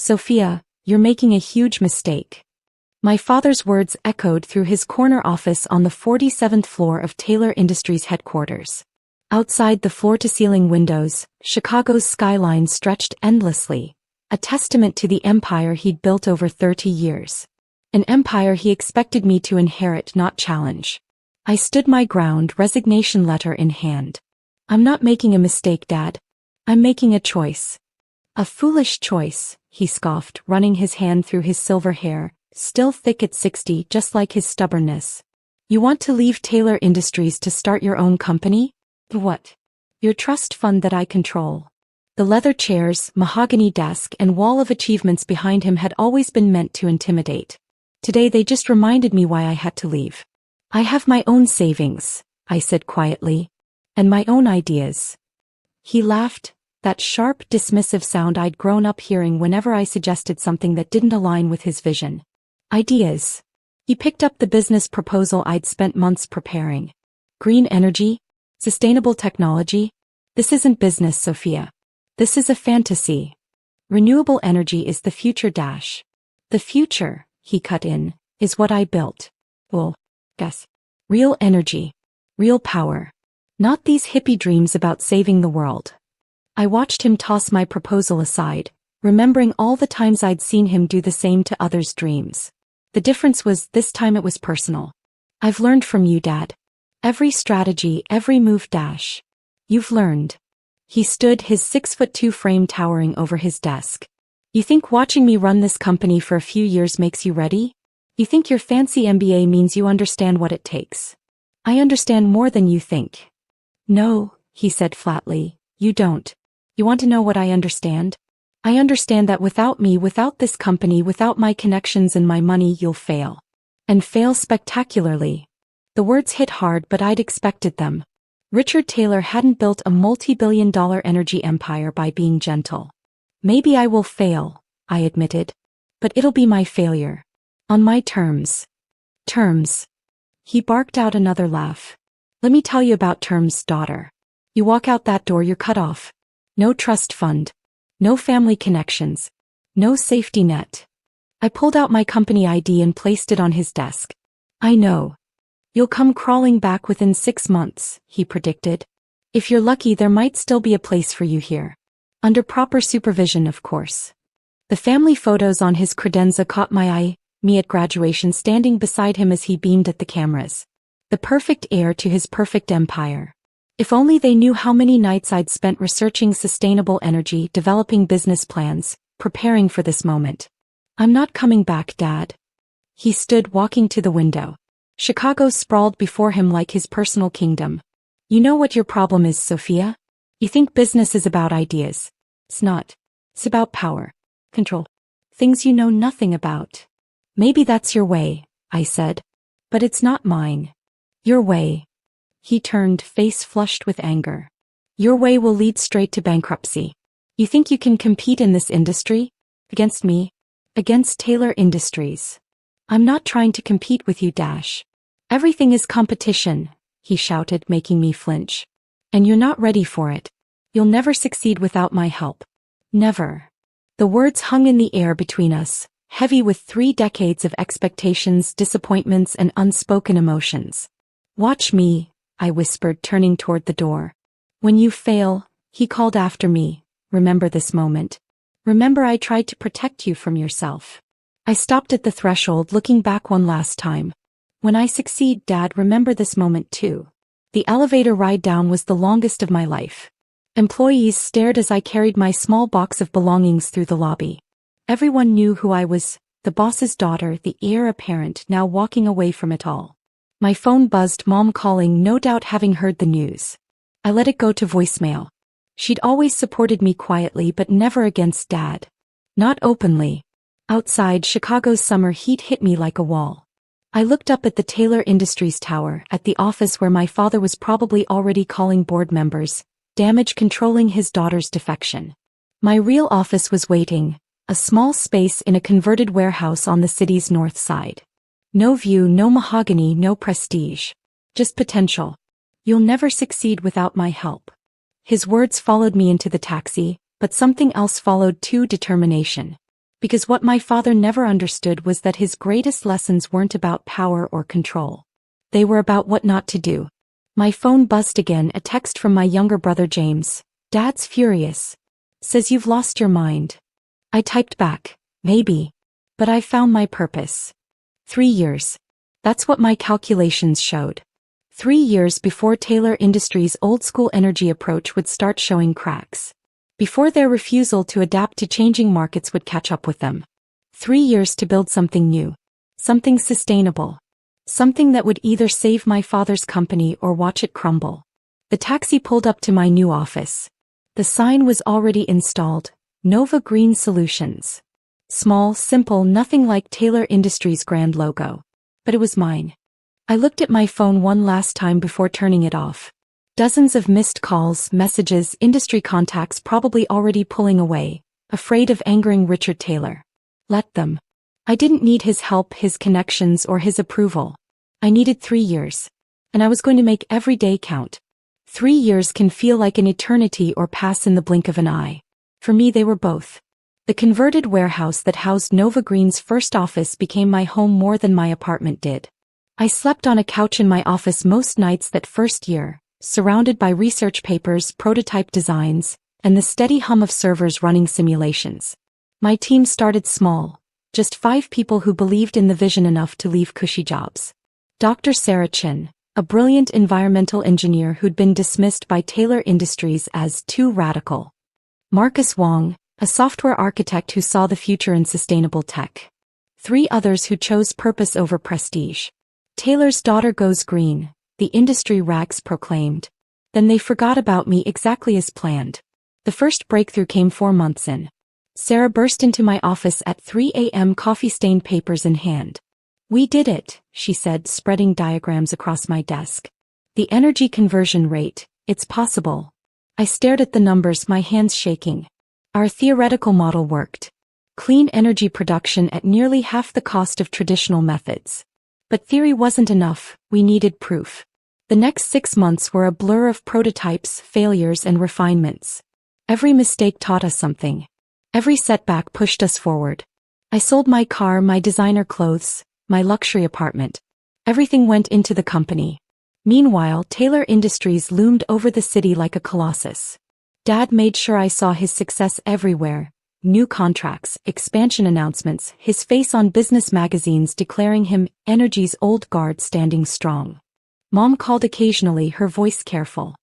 Sophia, you're making a huge mistake. My father's words echoed through his corner office on the 47th floor of Taylor Industries headquarters. Outside the floor-to-ceiling windows, Chicago's skyline stretched endlessly, a testament to the empire he'd built over 30 years. An empire he expected me to inherit, not challenge. I stood my ground, resignation letter in hand. I'm not making a mistake, Dad. I'm making a choice. A foolish choice, he scoffed, running his hand through his silver hair, still thick at 60, just like his stubbornness. You want to leave Taylor Industries to start your own company? What? Your trust fund that I control. The leather chairs, mahogany desk, and wall of achievements behind him had always been meant to intimidate. Today they just reminded me why I had to leave. I have my own savings, I said quietly. And my own ideas. He laughed, that sharp, dismissive sound I'd grown up hearing whenever I suggested something that didn't align with his vision. Ideas. He picked up the business proposal I'd spent months preparing. Green energy? Sustainable technology? This isn't business, Sophia. This is a fantasy. Renewable energy is the future. The future, he cut in, is what I built. Well, guess. Real energy. Real power. Not these hippie dreams about saving the world. I watched him toss my proposal aside, remembering all the times I'd seen him do the same to others' dreams. The difference was, this time it was personal. I've learned from you, Dad. Every strategy, every move. You've learned. He stood, his 6'2" frame towering over his desk. You think watching me run this company for a few years makes you ready? You think your fancy MBA means you understand what it takes? I understand more than you think. No, he said flatly, you don't. You want to know what I understand? I understand that without me, without this company, without my connections and my money, you'll fail. And fail spectacularly. The words hit hard, but I'd expected them. Richard Taylor hadn't built a multi-billion-dollar energy empire by being gentle. Maybe I will fail, I admitted. But it'll be my failure. On my terms. Terms. He barked out another laugh. Let me tell you about terms, daughter. You walk out that door, you're cut off. No trust fund. No family connections. No safety net. I pulled out my company ID and placed it on his desk. I know. You'll come crawling back within 6 months, he predicted. If you're lucky, there might still be a place for you here. Under proper supervision, of course. The family photos on his credenza caught my eye, me at graduation standing beside him as he beamed at the cameras. The perfect heir to his perfect empire. If only they knew how many nights I'd spent researching sustainable energy, developing business plans, preparing for this moment. I'm not coming back, Dad. He stood, walking to the window. Chicago sprawled before him like his personal kingdom. You know what your problem is, Sophia? You think business is about ideas. It's not. It's about power. Control. Things you know nothing about. Maybe that's your way, I said. But it's not mine. Your way. He turned, face flushed with anger. Your way will lead straight to bankruptcy. You think you can compete in this industry? Against me? Against Taylor Industries. I'm not trying to compete with you. Everything is competition, he shouted, making me flinch. And you're not ready for it. You'll never succeed without my help. Never. The words hung in the air between us, heavy with 3 decades of expectations, disappointments, and unspoken emotions. Watch me, I whispered, turning toward the door. When you fail, he called after me, remember this moment. Remember I tried to protect you from yourself. I stopped at the threshold, looking back one last time. When I succeed, Dad, remember this moment too. The elevator ride down was the longest of my life. Employees stared as I carried my small box of belongings through the lobby. Everyone knew who I was, the boss's daughter, the heir apparent, now walking away from it all. My phone buzzed, Mom calling, no doubt having heard the news. I let it go to voicemail. She'd always supported me quietly, but never against Dad. Not openly. Outside, Chicago's summer heat hit me like a wall. I looked up at the Taylor Industries tower, at the office where my father was probably already calling board members, damage controlling his daughter's defection. My real office was waiting, a small space in a converted warehouse on the city's north side. No view, no mahogany, no prestige. Just potential. You'll never succeed without my help. His words followed me into the taxi, but something else followed too, determination. Because what my father never understood was that his greatest lessons weren't about power or control. They were about what not to do. My phone buzzed again, a text from my younger brother James. "Dad's furious. Says you've lost your mind." I typed back, "Maybe. But I found my purpose." 3 years. That's what my calculations showed. 3 years before Taylor Industries' old-school energy approach would start showing cracks. Before their refusal to adapt to changing markets would catch up with them. 3 years to build something new. Something sustainable. Something that would either save my father's company or watch it crumble. The taxi pulled up to my new office. The sign was already installed. Nova Green Solutions. Small, simple, nothing like Taylor Industries' grand logo. But it was mine. I looked at my phone one last time before turning it off. Dozens of missed calls, messages, industry contacts probably already pulling away, afraid of angering Richard Taylor. Let them. I didn't need his help, his connections, or his approval. I needed 3 years. And I was going to make every day count. 3 years can feel like an eternity or pass in the blink of an eye. For me, they were both. The converted warehouse that housed Nova Green's first office became my home more than my apartment did. I slept on a couch in my office most nights that first year, surrounded by research papers, prototype designs, and the steady hum of servers running simulations. My team started small, just 5 people who believed in the vision enough to leave cushy jobs. Dr. Sarah Chin, a brilliant environmental engineer who'd been dismissed by Taylor Industries as too radical. Marcus Wong, a software architect who saw the future in sustainable tech. 3 others who chose purpose over prestige. Taylor's daughter goes green, the industry rags proclaimed. Then they forgot about me exactly as planned. The first breakthrough came 4 months in. Sarah burst into my office at 3 a.m., coffee-stained papers in hand. "We did it," she said, spreading diagrams across my desk. "The energy conversion rate, it's possible." I stared at the numbers, my hands shaking. Our theoretical model worked. Clean energy production at nearly half the cost of traditional methods. But theory wasn't enough, we needed proof. The next 6 months were a blur of prototypes, failures, and refinements. Every mistake taught us something. Every setback pushed us forward. I sold my car, my designer clothes, my luxury apartment. Everything went into the company. Meanwhile, Taylor Industries loomed over the city like a colossus. Dad made sure I saw his success everywhere. New contracts, expansion announcements, his face on business magazines declaring him energy's old guard standing strong. Mom called occasionally, her voice careful.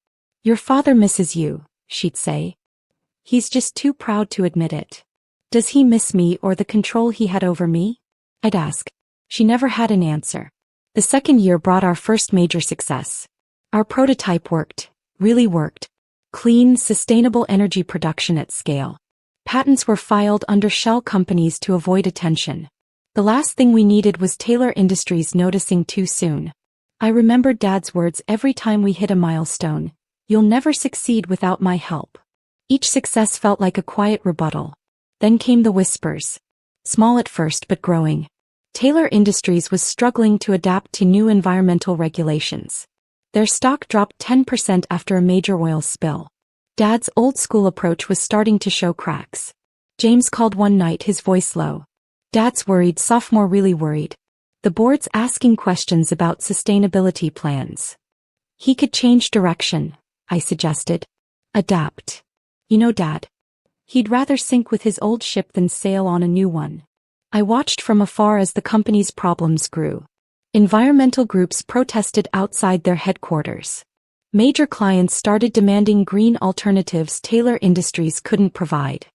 "Your father misses you," she'd say. "He's just too proud to admit it." "Does he miss me or the control he had over me?" I'd ask. She never had an answer. The second year brought our first major success. Our prototype worked, really worked. Clean, sustainable energy production at scale. Patents were filed under shell companies to avoid attention. The last thing we needed was Taylor Industries noticing too soon. I remembered Dad's words every time we hit a milestone. "You'll never succeed without my help." Each success felt like a quiet rebuttal. Then came the whispers. Small at first but growing. Taylor Industries was struggling to adapt to new environmental regulations. Their stock dropped 10% after a major oil spill. Dad's old-school approach was starting to show cracks. James called one night, his voice low. "Dad's worried, sophomore really worried. The board's asking questions about sustainability plans." "He could change direction," I suggested. "Adapt. You know Dad. He'd rather sink with his old ship than sail on a new one." I watched from afar as the company's problems grew. Environmental groups protested outside their headquarters. Major clients started demanding green alternatives Taylor Industries couldn't provide.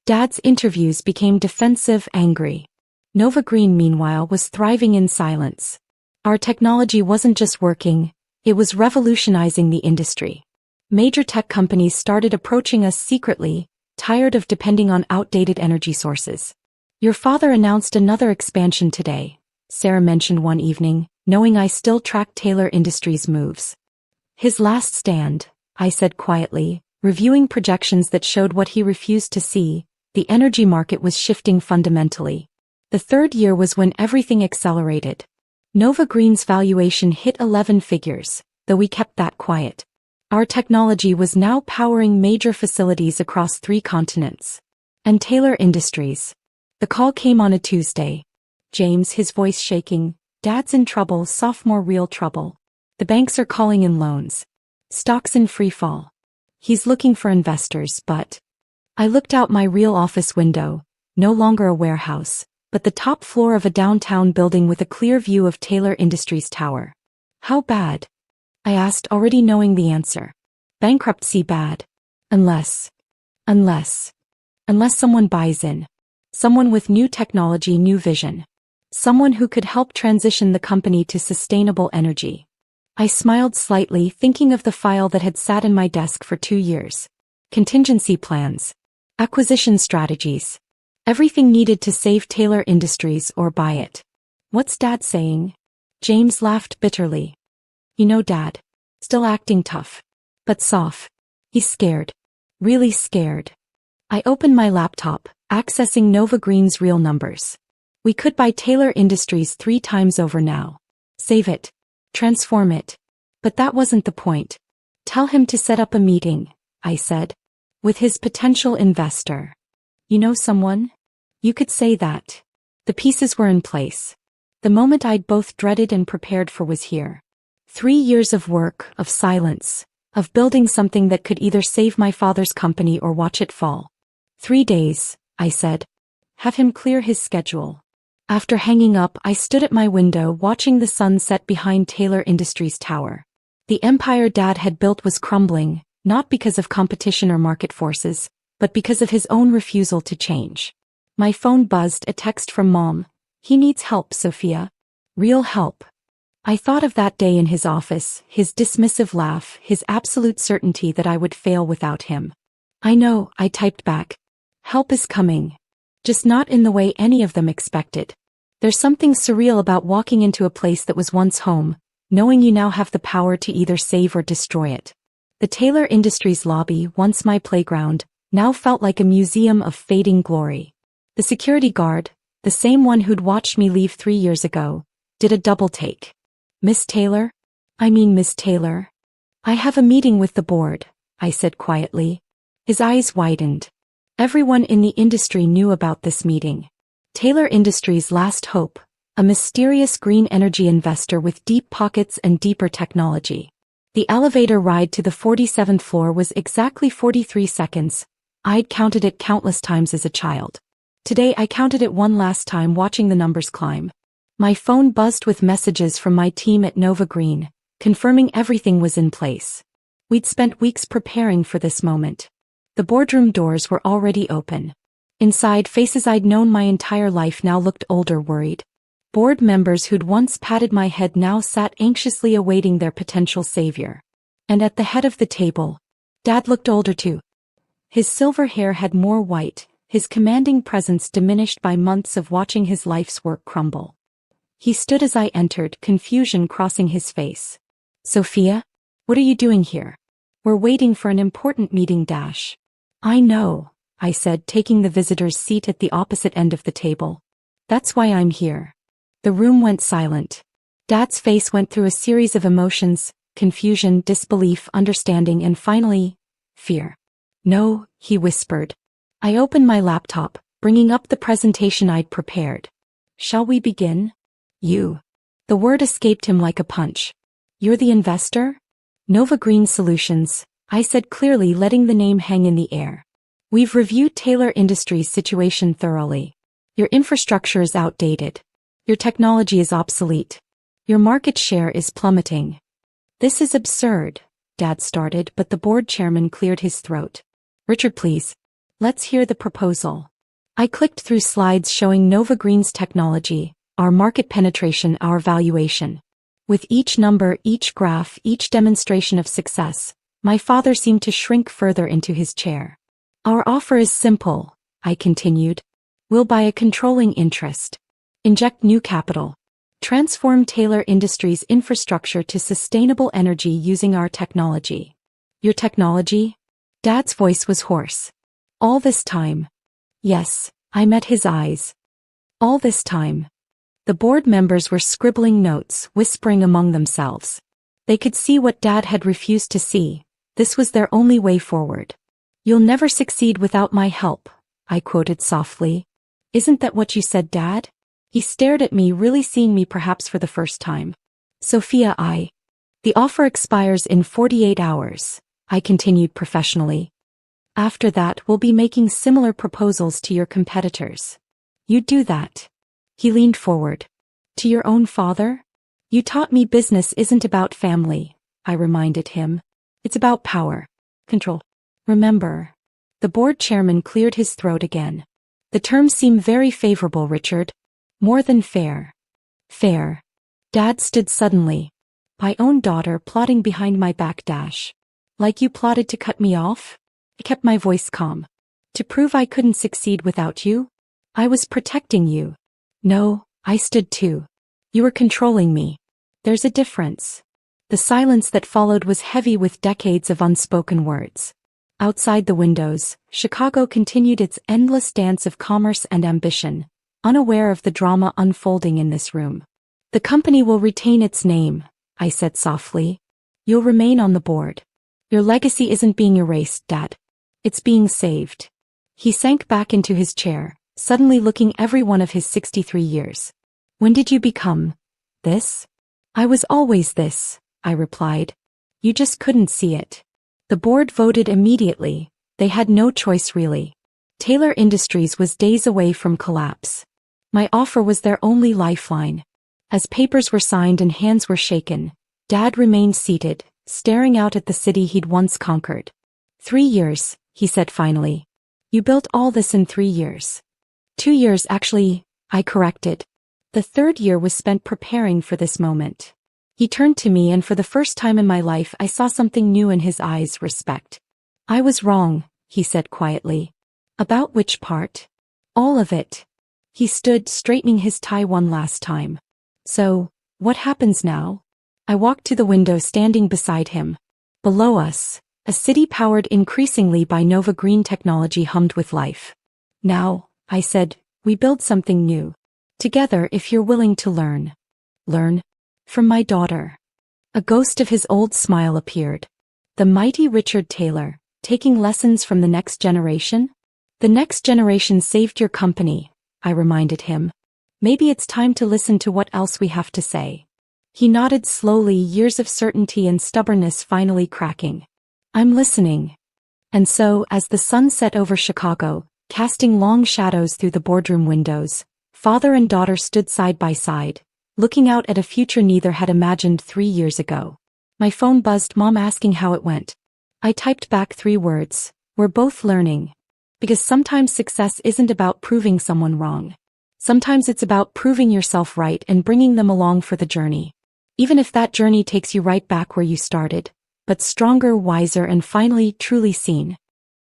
Dad's interviews became defensive, angry. Nova Green, meanwhile, was thriving in silence. Our technology wasn't just working, it was revolutionizing the industry. Major tech companies started approaching us secretly, tired of depending on outdated energy sources. "Your father announced another expansion today," Sarah mentioned one evening, knowing I still tracked Taylor Industries' moves. "His last stand," I said quietly, reviewing projections that showed what he refused to see. The energy market was shifting fundamentally. The third year was when everything accelerated. Nova Green's valuation hit 11 figures, though we kept that quiet. Our technology was now powering major facilities across 3 continents. And Taylor Industries. The call came on a Tuesday. James, his voice shaking. Dad's in trouble, sophomore real trouble. The banks are calling in loans. Stocks in free fall. He's looking for investors, but... I looked out my real office window, no longer a warehouse, but the top floor of a downtown building with a clear view of Taylor Industries Tower. How bad? I asked, already knowing the answer. Bankruptcy bad. Unless someone buys in. Someone with new technology, new vision. Someone who could help transition the company to sustainable energy. I smiled slightly, thinking of the file that had sat in my desk for 2 years. Contingency plans. Acquisition strategies. Everything needed to save Taylor Industries or buy it. What's Dad saying? James laughed bitterly. You know Dad. Still acting tough. But soft. He's scared. Really scared. I opened my laptop, accessing Nova Green's real numbers. We could buy Taylor Industries 3 times over now. Save it. Transform it. But that wasn't the point. Tell him to set up a meeting, I said. With his potential investor. You know someone? You could say that. The pieces were in place. The moment I'd both dreaded and prepared for was here. 3 years of work, of silence, of building something that could either save my father's company or watch it fall. 3 days, I said. Have him clear his schedule. After hanging up, I stood at my window watching the sun set behind Taylor Industries Tower. The empire Dad had built was crumbling, not because of competition or market forces, but because of his own refusal to change. My phone buzzed, a text from Mom. He needs help, Sophia. Real help. I thought of that day in his office, his dismissive laugh, his absolute certainty that I would fail without him. I know, I typed back. Help is coming. Just not in the way any of them expected. There's something surreal about walking into a place that was once home, knowing you now have the power to either save or destroy it. The Taylor Industries lobby, once my playground, now felt like a museum of fading glory. The security guard, the same one who'd watched me leave 3 years ago, did a double take. Miss Taylor? Miss Taylor. I have a meeting with the board, I said quietly. His eyes widened. Everyone in the industry knew about this meeting. Taylor Industries' last hope, a mysterious green energy investor with deep pockets and deeper technology. The elevator ride to the 47th floor was exactly 43 seconds. I'd counted it countless times as a child. Today I counted it one last time watching the numbers climb. My phone buzzed with messages from my team at Nova Green, confirming everything was in place. We'd spent weeks preparing for this moment. The boardroom doors were already open. Inside, faces I'd known my entire life now looked older, worried. Board members who'd once patted my head now sat anxiously awaiting their potential savior. And at the head of the table, Dad looked older too. His silver hair had more white, his commanding presence diminished by months of watching his life's work crumble. He stood as I entered, confusion crossing his face. Sophia? What are you doing here? We're waiting for an important meeting. I know, I said, taking the visitor's seat at the opposite end of the table. That's why I'm here. The room went silent. Dad's face went through a series of emotions, confusion, disbelief, understanding, and finally, fear. No, he whispered. I opened my laptop, bringing up the presentation I'd prepared. Shall we begin? You. The word escaped him like a punch. You're the investor? Nova Green Solutions, I said clearly, letting the name hang in the air. We've reviewed Taylor Industries' situation thoroughly. Your infrastructure is outdated. Your technology is obsolete. Your market share is plummeting. This is absurd, Dad started, but the board chairman cleared his throat. Richard, please. Let's hear the proposal. I clicked through slides showing Nova Green's technology, our market penetration, our valuation. With each number, each graph, each demonstration of success, my father seemed to shrink further into his chair. Our offer is simple, I continued. We'll buy a controlling interest. Inject new capital. Transform Taylor Industries' infrastructure to sustainable energy using our technology. Your technology? Dad's voice was hoarse. All this time. Yes, I met his eyes. All this time. The board members were scribbling notes, whispering among themselves. They could see what Dad had refused to see. This was their only way forward. You'll never succeed without my help, I quoted softly. Isn't that what you said, Dad? He stared at me, really seeing me perhaps for the first time. Sophia, The offer expires in 48 hours, I continued professionally. After that, we'll be making similar proposals to your competitors. You'd do that. He leaned forward. To your own father? You taught me business isn't about family, I reminded him. It's about power. Control. Remember. The board chairman cleared his throat again. The terms seem very favorable, Richard. More than fair. Fair. Dad stood suddenly. My own daughter plotting behind my back dash. Like you plotted to cut me off? I kept my voice calm. To prove I couldn't succeed without you? I was protecting you. No, I stood too. You were controlling me. There's a difference. The silence that followed was heavy with decades of unspoken words. Outside the windows, Chicago continued its endless dance of commerce and ambition, unaware of the drama unfolding in this room. The company will retain its name, I said softly. You'll remain on the board. Your legacy isn't being erased, Dad. It's being saved. He sank back into his chair, suddenly looking every one of his 63 years. When did you become this? I was always this, I replied. You just couldn't see it. The board voted immediately. They had no choice really. Taylor Industries was days away from collapse. My offer was their only lifeline. As papers were signed and hands were shaken, Dad remained seated, staring out at the city he'd once conquered. 3 years, he said finally. You built all this in 3 years. 2 years actually, I corrected. The 3rd year was spent preparing for this moment. He turned to me and for the first time in my life I saw something new in his eyes, respect. I was wrong, he said quietly. About which part? All of it. He stood, straightening his tie one last time. So, what happens now? I walked to the window, standing beside him. Below us, a city powered increasingly by Nova Green technology hummed with life. Now, I said, we build something new. Together if you're willing to learn. Learn? From my daughter. A ghost of his old smile appeared. The mighty Richard Taylor, taking lessons from the next generation? The next generation saved your company, I reminded him. Maybe it's time to listen to what else we have to say. He nodded slowly, years of certainty and stubbornness finally cracking. I'm listening. And so, as the sun set over Chicago, casting long shadows through the boardroom windows, father and daughter stood side by side, looking out at a future neither had imagined 3 years ago. My phone buzzed, Mom asking how it went. I typed back 3 words. We're both learning. Because sometimes success isn't about proving someone wrong. Sometimes it's about proving yourself right and bringing them along for the journey. Even if that journey takes you right back where you started, but stronger, wiser, and finally truly seen.